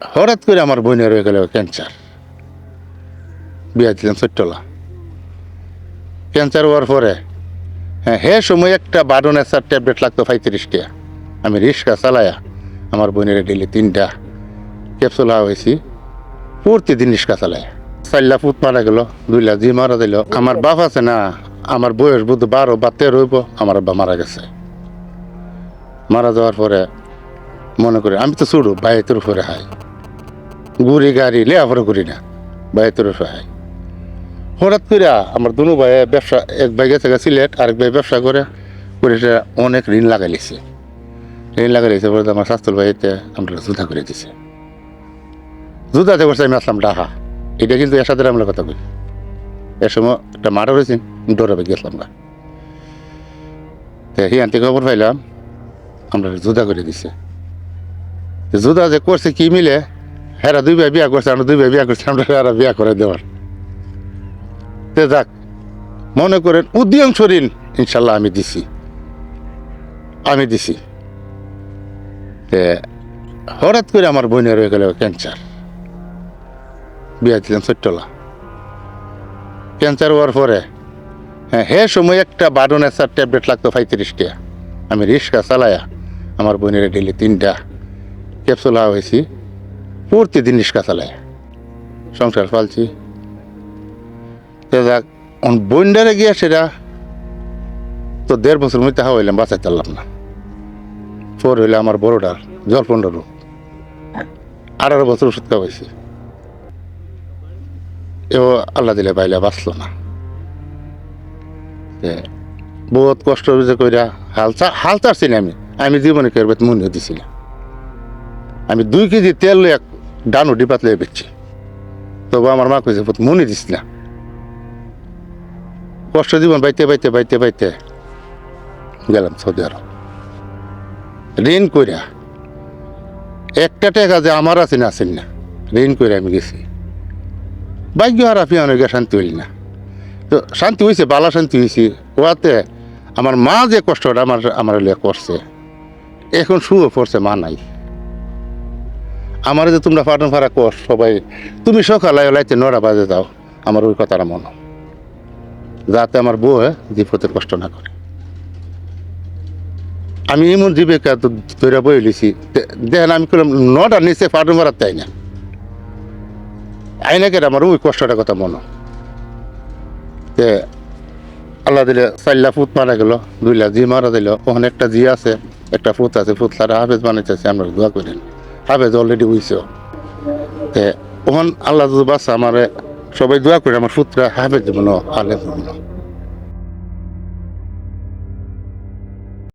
হঠাৎ করে আমার বোনের হয়ে গেল ক্যান্সার। বিয়া দিলাম চৈতলা। ক্যান্সার হওয়ার পরে হে সময় একটা বাডোনেসার ট্যাবলেট লাগতো 35 টাকা। আমি রিক্সা চালায়া আমার বোনের ডেলি 3টা ক্যাপসুল হয়েছি প্রতিদিন রিক্সা চালায়। 4 ফুট মারা গেল, 2 জি মারা দিল। আমার বাপ আছে না, আমার বয়স বুধ 12 বা 13 হইব, আমার আব্বা মারা গেছে। মারা যাওয়ার পরে মনে করি আমি তো ছুড়ু বাইতের উপরে হাই, গুড়ি গাড়ি লেয়াফরে করি না, বাইতের উপরে হাই। হঠাৎ করে আমার দুনো ভাই ব্যবসা, এক ভাই গেছে সিলেট, আরেক ভাই ব্যবসা করে অনেক ঋণ লাগাই লিছে। ঋণ লাগাই লিছে বলে আমার স্বাস্থ্য ভাইতে আমরা জুতা করে দিছে। জুতাতে করছে আমি আসলাম ডাহা। এটা কিন্তু এর সাথে আমরা কথা বলি। এর সময় একটা মারা রয়েছে, ডরাবে গেছিলাম গা। হিয়ান থেকে খবর পাইলাম আমরা জুতা করে দিছে। জুতা যে করছে কি মিলে, হেরা 2 ভাই বিয়া করছে, আমরা 2 ভাই বিয়া করছি, আমরা হেরা বিয়া করে দেওয়ার। তে যাক, মনে করেন উদ্যম শরীর ইনশাল্লাহ আমি দিছি। তে হঠাৎ করে আমার বোনের হয়ে গেল ক্যান্সার। বিয়া দিলাম চৈতলা। ক্যান্সার হওয়ার পরে হে সময় একটা বাডোনেসার ট্যাবলেট লাগতো 35 টাকা। আমি রিক্সা চালায়া আমার বোনের ডেলি 3টা ক্যাপসুল হয়েছি প্রতিদিন রিক্সা চালায় সংসার পালছি। যাক, বন্ডারে গিয়া সেটা তো 1.5 বছর মধ্যে হইলাম, বাঁচাইতে পারলাম না। পর হইলে আমার বড়টার জলপন্ড রোগ, 18 বছর ওষুধ খাওয়াইছি, এও আল্লাহ দিলে বাইলে বাঁচলো না। বহুত কষ্ট কইরা হাল চাচ্ছি না আমি জীবনে করবে মনে দিছিলাম। আমি 2 কেজি তেল এক ডানো ডিপাত লয়ে বেচছি, তবু আমার মা কইছে মনে দিস না। কষ্ট জীবন বাইতে গেলাম সৌদি আরব। ঋণ কইরা একটা টাকা যে আমার আছে না, ঋণ করে আমি গেছি। ভাগ্য হারাফি অনেক শান্তি হইল না। তো শান্তি হয়েছে, বালা শান্তি হয়েছে। ওয়াতে আমার মা যে কষ্টটা আমার করছে, এখন শুয়ে পড়ছে, মা নাই। আমার যে তোমরা ফাটন ফাড়া কর সবাই, তুমি সকালে লাইতে 9টা বাজে যাও, আমার ওই কথাটা মনে, যাতে আমার বউ জীবতের কষ্ট না করে। আমি এমন জীবিকা ধরে বই লিছি, দেখেন আমি করলাম 9টার নিচে ফাটন ফাড়ার তাই না, আইনাকে আমার ওই কষ্টটার কথা মনে। তে আল্লাহ দিলে 4 ফুট মারা গেল, 2 জি মারা দিল। ওখানে একটা জি আছে, একটা ফুট আছে, ফুটলারা হাফেজ বানাইতেছে, আমরা দোয়া করেন। হাফেজ অলরেডি হইছে। ওখান আল্লাহ বাচ্চা আমার সবাই দোয়া করে আমার ফুটরা হাফেজ জীবন আলে জীবন।